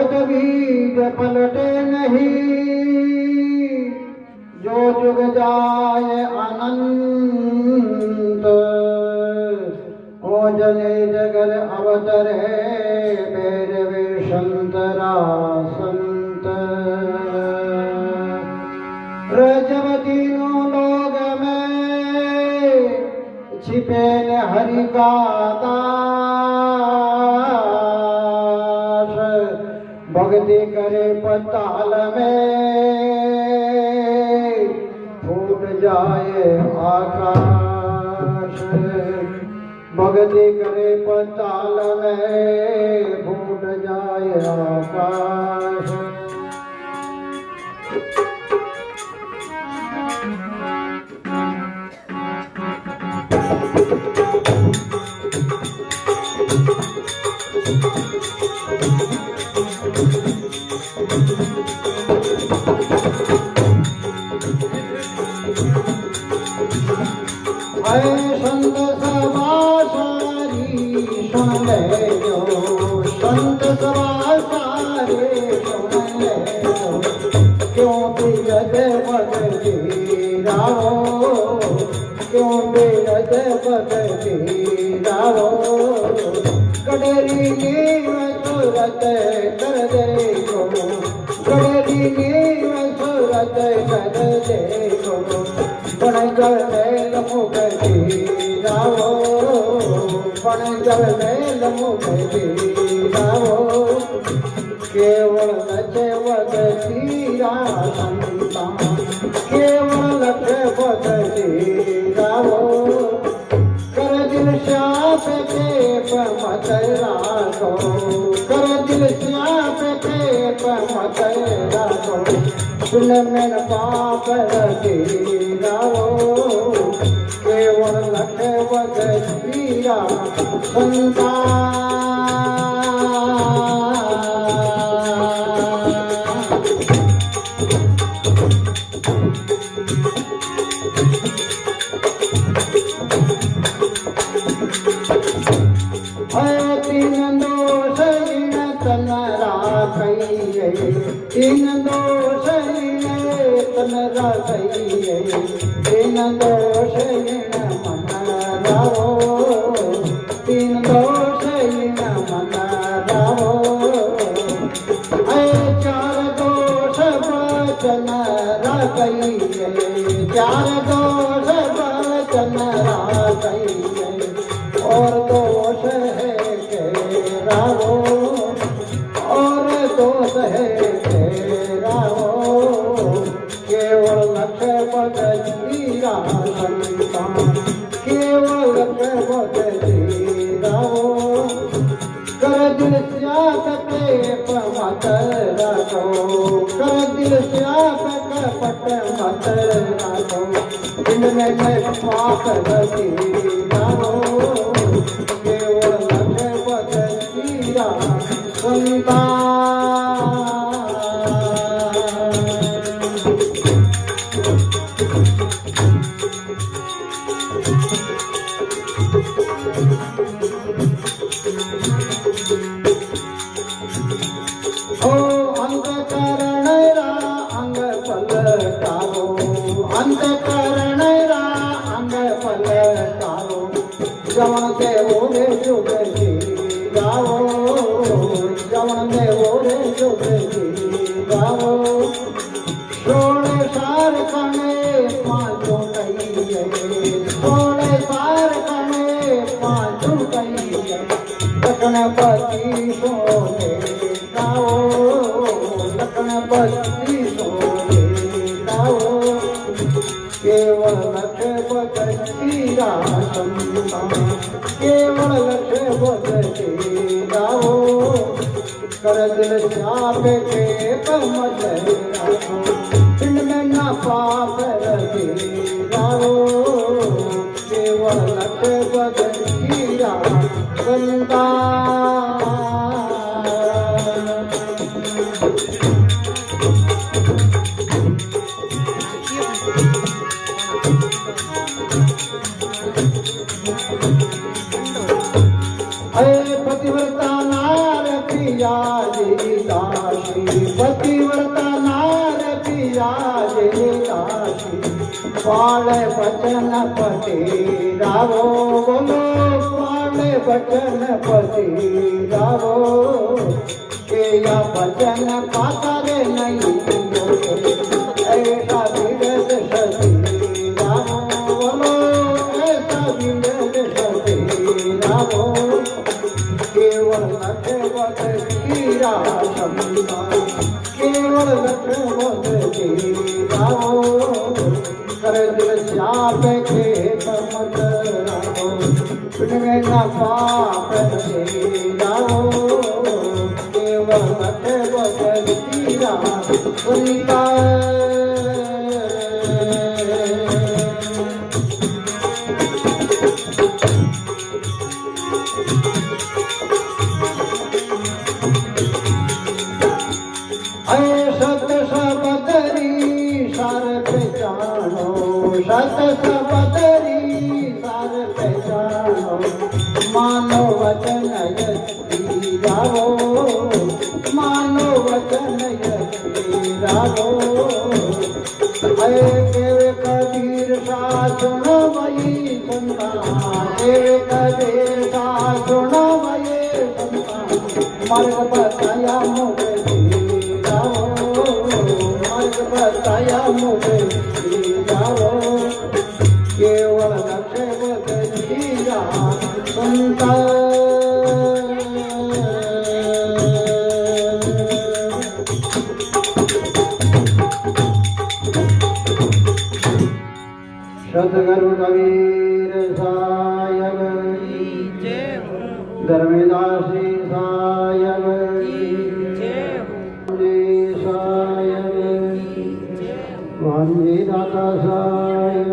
जगत बीज पलटे नहीं, जो जुग जाए अनंत। ओ जने जगर अवतरे मेरे संतरा संत। जब तीनों लोग में छिपे न हरि का दास, भक्ति करे पताल में फूट जाए आकाश। भक्ति करे पताल में फूट जाए आकाश। संत सभा सारी सुन ले जो, संत सभा सारे सुन ले जो। क्यों बिगड़ भगती राहो, क्यों बिगड़ भगती राहो। कड़री नीव सूरत कर देखो, कड़री नीव सूरत कर देखो। पण जल मेल मुक्ति राहो, पण जल मेल मुक्ति राहो। केवल लक्ष्य भगती रासंता, केवल लक्ष्य भगती राहो। कर दिल श्याप के मत राखो, कर दिल श्याप के मत राखो। सुन में पाप रखी राहो, केवल लक्ष्य भगती रासंता। तीन दोष इन तन राखिए, तीन दोष इन तन राखिए। तीन दोष इन मन राहो, तीन दोष इन मन राहो। चार दोष वचन राखिए, चार दोष वचन राखिए। और दोष है राहो, और दोष है राहो। केवल लक्ष्य भगती रासंता, केवल लक्ष्य भगती राहो। कर दिल श्याप के मत राखो, कर दिल श्याप कपट मत राखो। इनमें मैं पाप गति राहो, केवल लक्ष्य भगती रासंता। ओ अंतकरण रा अंग पलटारो, अंतकरण रा अंग पलटारो। जवन के ओरे जुग जी गाओ, जवन के ओरे जुग जी गाओ। सोने सार कने पांचों कहिए, सोने सार कने पांचों कहिए। लखनपति सोने गाओ, लखनपति सोने गाओ। केवल लक्ष्य भगती रासंता, केवल लक्ष्य भगती गाओ। कर दिल श्याप के मत राखो, पिंड में न पाप रखे गाओ। केवल लक्ष्य भगती रासंता। पतिव्रता नार प्रिया जीता, पतिव्रता नार पियाजे दासी पाळे वचन पती रावो बोलो पाळे वचन पती रावो के या वचन पाता रे नहीं ऐसा विरद सती रावो बोलो ऐसा विरद सती रावो केवल नखवत कीरा शंका केवल नखवत कीरा कर दिल चाप के मत राहो सुनवे ना पाप से राहो केवल नखवत कीरा सुनता सत सबदरी सार पहचानो सत सबदरी सार पहचानो मानो वचन यति रावो मानो वचन यति रावो देव कबीर सा सुनो वही संता देव कबीर सा सुनो वही संता मार्ग बताया मुझे बताया मुझे जाओ केवल नखवत कीरा सुनता सतगुरु कबीर सायब धर्मदासी सायब वाणी दाता सायब